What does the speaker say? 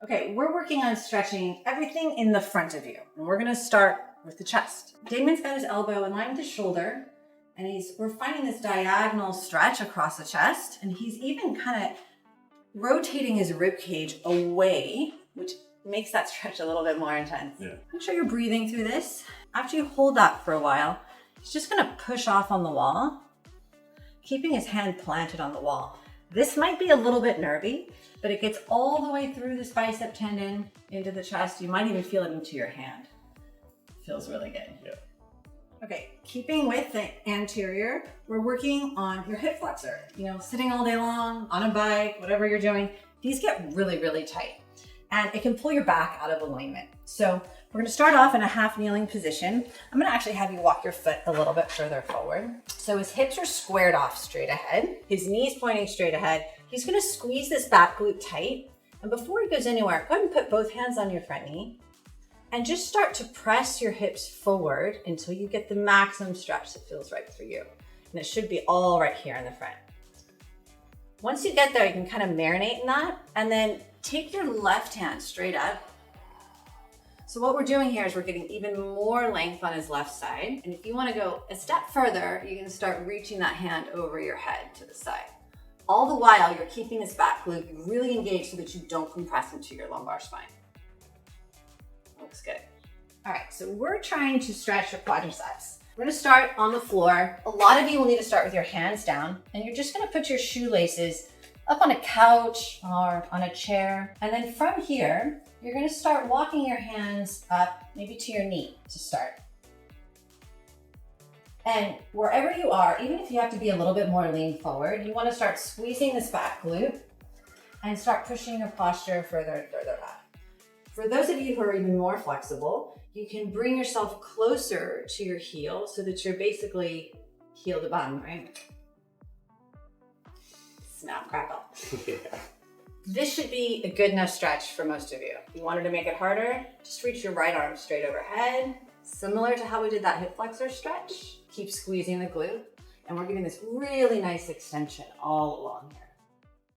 Okay, we're working on stretching everything in the front of you. And we're gonna start with the chest. Damien's got his elbow in line with his shoulder, and we're finding this diagonal stretch across the chest, and he's even kind of rotating his rib cage away, which makes that stretch a little bit more intense. Yeah. Make sure you're breathing through this. After you hold that for a while, he's just gonna push off on the wall, keeping his hand planted on the wall. This might be a little bit nervy, but it gets all the way through this bicep tendon into the chest. You might even feel it into your hand. Feels really good. Yeah. Okay, keeping with the anterior, we're working on your hip flexor. You know, sitting all day long, on a bike, whatever you're doing, these get really, really tight. And it can pull your back out of alignment. So we're gonna start off in a half kneeling position. I'm gonna actually have you walk your foot a little bit further forward. So his hips are squared off straight ahead, his knees pointing straight ahead. He's gonna squeeze this back glute tight. And before he goes anywhere, go ahead and put both hands on your front knee and just start to press your hips forward until you get the maximum stretch that feels right for you. And it should be all right here in the front. Once you get there, you can kind of marinate in that and then take your left hand straight up. So what we're doing here is we're getting even more length on his left side. And if you want to go a step further, you can start reaching that hand over your head to the side. All the while, you're keeping this back glute really engaged so that you don't compress into your lumbar spine. Looks good. All right, so we're trying to stretch your quadriceps. We're gonna start on the floor. A lot of you will need to start with your hands down, and you're just gonna put your shoelaces up on a couch or on a chair. And then from here, you're gonna start walking your hands up, maybe to your knee to start. And wherever you are, even if you have to be a little bit more lean forward, you wanna start squeezing this back glute and start pushing your posture further and further back. For those of you who are even more flexible, you can bring yourself closer to your heel so that you're basically heel to bum, right? Snap, crackle. Yeah. This should be a good enough stretch for most of you. If you wanted to make it harder, just reach your right arm straight overhead. Similar to how we did that hip flexor stretch. Keep squeezing the glute. And we're getting this really nice extension all along here.